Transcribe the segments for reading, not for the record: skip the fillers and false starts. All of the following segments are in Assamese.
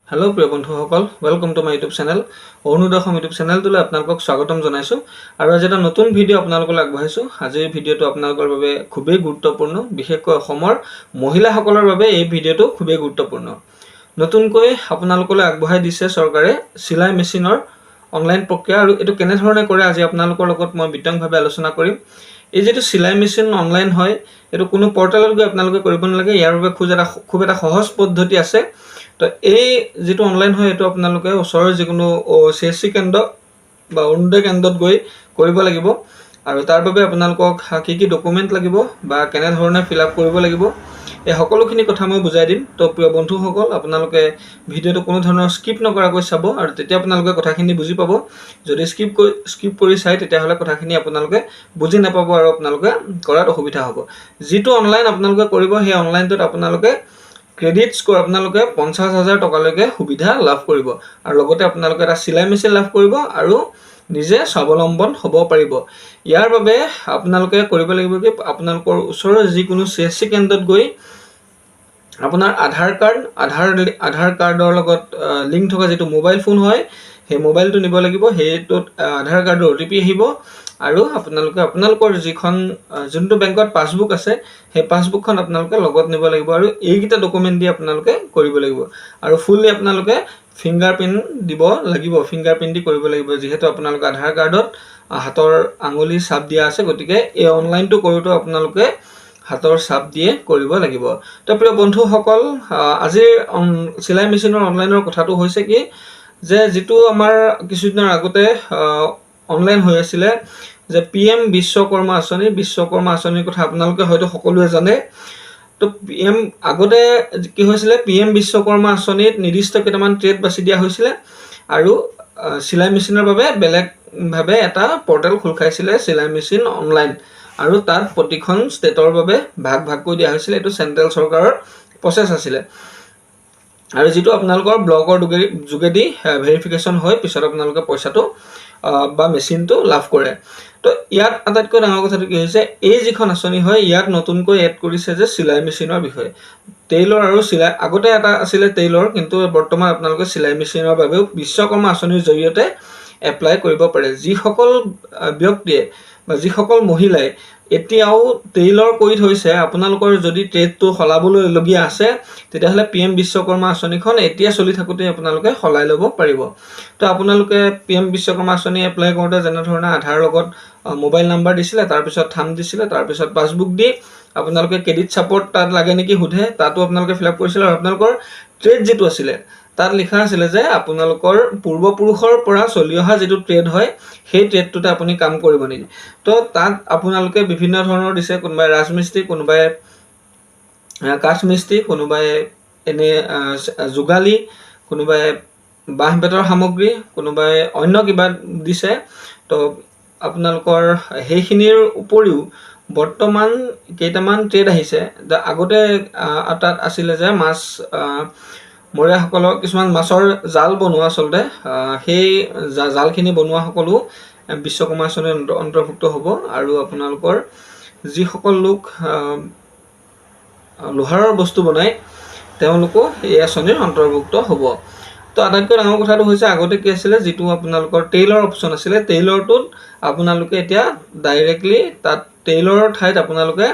হেল্ল' প্ৰিয় বন্ধুসকল, welcome to my YouTube channel Arunoday Asom YouTube চেনেলটোলৈ আপোনালোকক স্বাগতম জনাইছোঁ। আৰু আজি এটা নতুন ভিডিঅ' আপোনালোকলৈ আগবঢ়াইছোঁ। আজিৰ ভিডিঅ'টো আপোনালোকৰ বাবে খুবেই গুৰুত্বপূৰ্ণ, বিশেষকৈ অসমৰ মহিলাসকলৰ বাবে এই ভিডিঅ'টো খুবেই গুৰুত্বপূৰ্ণ। নতুনকৈ আপোনালোকলৈ আগবঢ়াই দিছে চৰকাৰে চিলাই মেচিনৰ অনলাইন প্ৰক্ৰিয়া, আৰু এইটো কেনেধৰণে কৰে আজি আপোনালোকৰ লগত মই বিতংভাৱে আলোচনা কৰিম। এই যিটো চিলাই মেচিন অনলাইন হয়, এইটো কোনো পৰ্টেলত গৈ আপোনালোকে কৰিব নালাগে। ইয়াৰ বাবে খুব এটা সহজ পদ্ধতি আছে। তো এই যেটো অনলাইন হয় এইটো আপোনালোকে ওচৰৰ যিকোনো CSC কেন্দ্ৰ বা অৰুণোদয় কেন্দ্ৰত গৈ কৰিব লাগিব। আৰু তাৰ বাবে আপোনালোকক কি ডকুমেণ্ট লাগিব বা কেনেধৰণে ফিল আপ কৰিব লাগিব, এই সকলোখিনি কথা মই বুজাই দিম। তো প্ৰিয় বন্ধুসকল, আপোনালোকে ভিডিঅ'টো কোনো ধৰণৰ স্কিপ নকৰাকৈ চাব, আৰু তেতিয়া আপোনালোকে কথাখিনি বুজি পাব। যদি স্কিপ কৰি চাই তেতিয়াহ'লে কথাখিনি আপোনালোকে বুজি নাপাব আৰু আপোনালোকে কৰাত অসুবিধা হ'ব। যিটো অনলাইন আপোনালোকে কৰিব, সেই অনলাইনটোত আপোনালোকে ক্ৰেডিট স্ক'ৰ আপোনালোকে 50,000 টকালৈকে সুবিধা লাভ কৰিব, আৰু লগতে আপোনালোকে এটা চিলাই মেচিন লাভ কৰিব আৰু নিজে স্বাৱলম্বন হ'ব পাৰিব। ইয়াৰ বাবে আপোনালোকে কৰিব লাগিব কি, আপোনালোকৰ ওচৰৰ যিকোনো CSC কেন্দ্ৰত গৈ আপোনাৰ আধাৰ কাৰ্ডৰ লগত লিংক থকা যিটো মোবাইল ফোন হয়, সেই মোবাইলটো নিব লাগিব। সেইটোত আধাৰ কাৰ্ডৰ OTP আহিব, আৰু আপোনালোকে আপোনালোকৰ যোনটো বেংকত পাছবুক আছে সেই পাছবুকখন আপোনালোকে লগত নিব লাগিব, আৰু এইকেইটা ডকুমেণ্ট দি আপোনালোকে কৰিব লাগিব। আৰু ফুললি আপোনালোকে ফিংগাৰপ্ৰিণ্ট দিব লাগিব, ফিংগাৰপ্ৰিণ্ট দি কৰিব লাগিব, যিহেতু আপোনালোকে আধাৰ কাৰ্ডত হাতৰ আঙুলি ছাপ দিয়া আছে। গতিকে এই অনলাইনটো কৰোঁতে আপোনালোকে হাতৰ ছাপ দিয়ে কৰিব লাগিব। তো প্ৰিয় বন্ধুসকল, আজিৰ চিলাই মেচিনৰ অনলাইনৰ কথাটো হৈছে কি, যে যিটো আমাৰ কিছুদিনৰ আগতে অনলাইন হৈ আছিলে যে PM বিশ্বকৰ্মা আঁচনিৰ কথা আপোনালোকে হয়তো সকলোৱে জানে। তো আগতে কি হৈছিলে, PM বিশ্বকৰ্মা আঁচনিত নিৰ্দিষ্ট কেইটামান ট্ৰেড বাছি দিয়া হৈছিলে, আৰু চিলাই মেচিনৰ বাবে বেলেগভাৱে এটা পৰ্টেল খোল খাইছিলে, চিলাই মেচিন অনলাইন, আৰু তাত প্ৰতিখন ষ্টেটৰ বাবে ভাগকৈ দিয়া হৈছিলে। এইটো চেণ্ট্ৰেল চৰকাৰৰ প্ৰচেছ আছিলে, আৰু যিটো আপোনালোকৰ ব্লকৰ যোগেদি ভেৰিফিকেশ্যন হৈ পিছত আপোনালোকে পইচাটো বা মেচিনটো লাভ কৰে। তো ইয়াত আটাইতকৈ ডাঙৰ কথাটো কি হৈছে, এই যিখন আঁচনি হয় ইয়াত নতুনকৈ এড কৰিছে যে চিলাই মেচিনৰ বিষয়ে। টেইলৰ আৰু চিলাই, আগতে এটা আছিলে টেইলৰ, কিন্তু বৰ্তমান আপোনালোকে চিলাই মেচিনৰ বাবেও বিশ্বকৰ্মা আঁচনিৰ জৰিয়তে এপ্লাই কৰিব পাৰে। যিসকল ব্যক্তিয়ে বা যিসকল মহিলাই এতিয়াও টেইলৰ কৰি থৈছে, আপোনালোকৰ যদি ট্ৰেডটো সলাবলৈলগীয়া আছে, তেতিয়াহ'লে PM বিশ্বকৰ্মা আঁচনিখন এতিয়া চলি থাকোঁতে আপোনালোকে সলাই ল'ব পাৰিব। তো আপোনালোকে PM বিশ্বকৰ্মা আঁচনি এপ্লাই কৰোঁতে যেনেধৰণে আধাৰ লগত মোবাইল নাম্বাৰ দিছিলে, তাৰপিছত থাম দিছিলে, তাৰপিছত পাছবুক দি আপোনালোকে ক্ৰেডিট ছাপৰ্ট তাত লাগে নেকি সোধে, তাতো আপোনালোকে ফিল আপ কৰিছিলে। আৰু আপোনালোকৰ ট্ৰেড যিটো আছিলে তাত লিখা আছিলে যে আপোনালোকৰ পূৰ্বপুৰুষৰ পৰা চলি অহা যিটো ট্ৰেড হয় সেই ট্ৰেডটোতে আপুনি কাম কৰিব নেকি। তো তাত আপোনালোকে বিভিন্ন ধৰণৰ দিছে, কোনোবাই ৰাজমিস্ত্ৰী, কোনোবাই কাঠমিস্ত্ৰী, কোনোবাই এনে যোগালী, কোনোবাই বাঁহ বেতৰ সামগ্ৰী, কোনোবাই অন্য কিবা দিছে। তো আপোনালোকৰ সেইখিনিৰ উপৰিও বৰ্তমান কেইটামান ট্ৰেড আহিছে। আগতে তাত আছিলে যে মাছ মৰীয়াসকলৰ কিছুমান মাছৰ জাল বনোৱা, আচলতে সেই জালখিনি বনোৱাসকলো বিশ্বকৰ্মা আঁচনিৰ অন্তৰ্ভুক্ত হ'ব। আৰু আপোনালোকৰ যিসকল লোক লোহাৰৰ বস্তু বনায় তেওঁলোকো এই আঁচনিৰ অন্তৰ্ভুক্ত হ'ব। তো আটাইতকৈ ডাঙৰ কথাটো হৈছে, আগতে কি আছিলে, যিটো আপোনালোকৰ টেইলৰ অপশ্যন আছিলে, টেইলৰটোত আপোনালোকে এতিয়া ডাইৰেক্টলি তাত টেইলৰৰ ঠাইত আপোনালোকে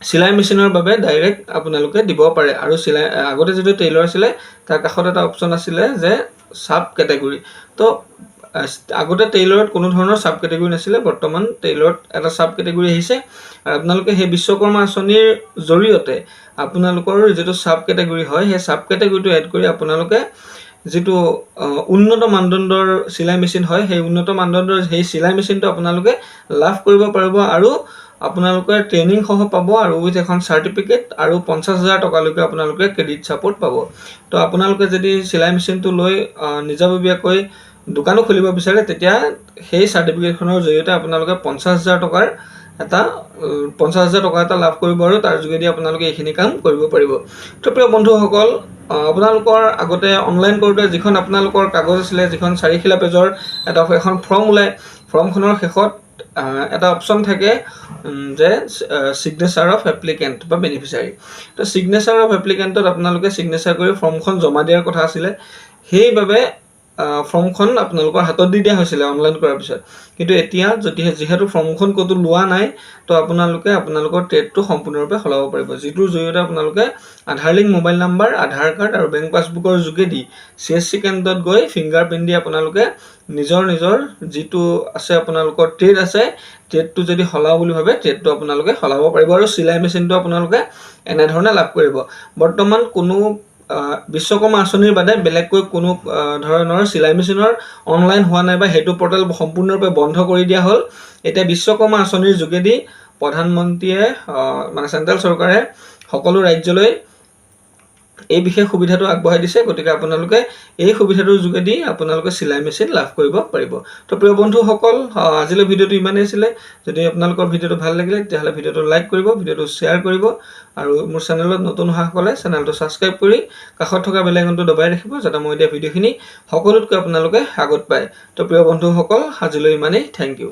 চিলাই মেচিনৰ বাবে ডাইৰেক্ট আপোনালোকে দিব পাৰে। আৰু আগতে যিটো টেইলৰ আছিলে তাৰ কাষত এটা অপশ্যন আছিলে যে ছাব কেটেগৰী। তো আগতে টেইলৰত কোনো ধৰণৰ ছাব কেটেগৰী নাছিলে, বৰ্তমান টেইলৰত এটা ছাব কেটেগৰী আহিছে। আৰু আপোনালোকে সেই বিশ্বকৰ্মা আঁচনিৰ জৰিয়তে আপোনালোকৰ যিটো ছাব কেটেগৰী হয়, সেই ছাব কেটেগৰীটো এড কৰি আপোনালোকে যিটো উন্নত মানদণ্ডৰ চিলাই মেচিন হয়, সেই উন্নত মানদণ্ডৰ সেই চিলাই মেচিনটো আপোনালোকে লাভ কৰিব পাৰিব, আৰু আপোনালোকে ট্ৰেইনিং সহ পাব, আৰু উইথ এখন চাৰ্টিফিকেট, আৰু 50,000 টকালৈকে আপোনালোকে ক্ৰেডিট ছাপৰ্ট পাব। তো আপোনালোকে যদি চিলাই মেচিনটো লৈ নিজাববীয়াকৈ দোকানো খুলিব বিচাৰে, তেতিয়া সেই চাৰ্টিফিকেটখনৰ জৰিয়তে আপোনালোকে 50,000 টকা এটা লাভ কৰিব, আৰু তাৰ যোগেদি আপোনালোকে এইখিনি কাম কৰিব পাৰিব। তো প্ৰিয় বন্ধুসকল, আপোনালোকৰ আগতে অনলাইন কৰোঁতে যিখন আপোনালোকৰ কাগজ আছিলে, যিখন 4 পেজৰ এখন ফৰ্ম ওলায়, ফৰ্মখনৰ শেষত এটা অপশ্যন থাকে যে ছিগনেচাৰ অফ এপ্লিকেণ্ট বা বেনিফিচিয়াৰী। তো ছিগনেচাৰ অফ এপ্লিকেণ্টত আপোনালোকে ছিগনেচাৰ কৰি ফৰ্মখন জমা দিয়াৰ কথা আছিলে, সেইবাবে ফৰ্মখন আপোনালোকৰ হাতত দি দিয়া হৈছিলে অনলাইন কৰাৰ পিছত। কিন্তু এতিয়া যিহেতু ফৰ্মখন ক'তো লোৱা নাই, তো আপোনালোকে আপোনালোকৰ ট্ৰেডটো সম্পূৰ্ণৰূপে সলাব পাৰিব, যিটোৰ জৰিয়তে আপোনালোকে আধাৰ লিংক মোবাইল নাম্বাৰ, আধাৰ কাৰ্ড আৰু বেংক পাছবুকৰ যোগেদি CSC কেন্দ্ৰত গৈ ফিংগাৰ প্ৰিণ্ট দি আপোনালোকে নিজৰ যিটো আছে আপোনালোকৰ ট্ৰেড আছে, ট্ৰেডটো যদি সলাওঁ বুলি ভাবে ট্ৰেডটো আপোনালোকে সলাব পাৰিব আৰু চিলাই মেচিনটো আপোনালোকে এনেধৰণে লাভ কৰিব। বৰ্তমান কোনো বিশ্বকৰ্মা আঁচনিৰ বাদে বেলেগকৈ কোনো ধৰণৰ চিলাই মেচিনৰ অনলাইন হোৱা নাই বা সেইটো পৰ্টেল সম্পূৰ্ণৰূপে বন্ধ কৰি দিয়া হ'ল। এতিয়া বিশ্বকৰ্মা আঁচনিৰ যোগেদি প্ৰধানমন্ত্ৰীয়ে মানে চেণ্ট্ৰেল চৰকাৰে সকলো ৰাজ্যলৈ এই বিশেষ সুবিধাটো আগবঢ়াই দিছে। গতিকে আপোনালোকে এই সুবিধাটোৰ যোগেদি আপোনালোকে চিলাই মেচিন লাভ কৰিব পাৰিব। তো প্ৰিয় বন্ধুসকল, আজিলৈ ভিডিঅ'টো ইমানেই আছিলে। যদি আপোনালোকৰ ভিডিঅ'টো ভাল লাগিলে তেতিয়াহ'লে ভিডিঅ'টো লাইক কৰিব, ভিডিঅ'টো শ্বেয়াৰ কৰিব আৰু মোৰ চেনেলত নতুন অহাসকলে চেনেলটো ছাবস্ক্ৰাইব কৰি কাষত থকা বেল আইকনটো দবাই ৰাখিব, যাতে মই দিয়া ভিডিঅ'খিনি সকলোতকৈ আপোনালোকে আগত পায়। তো প্ৰিয় বন্ধুসকল, আজিলৈ ইমানেই। Thank U.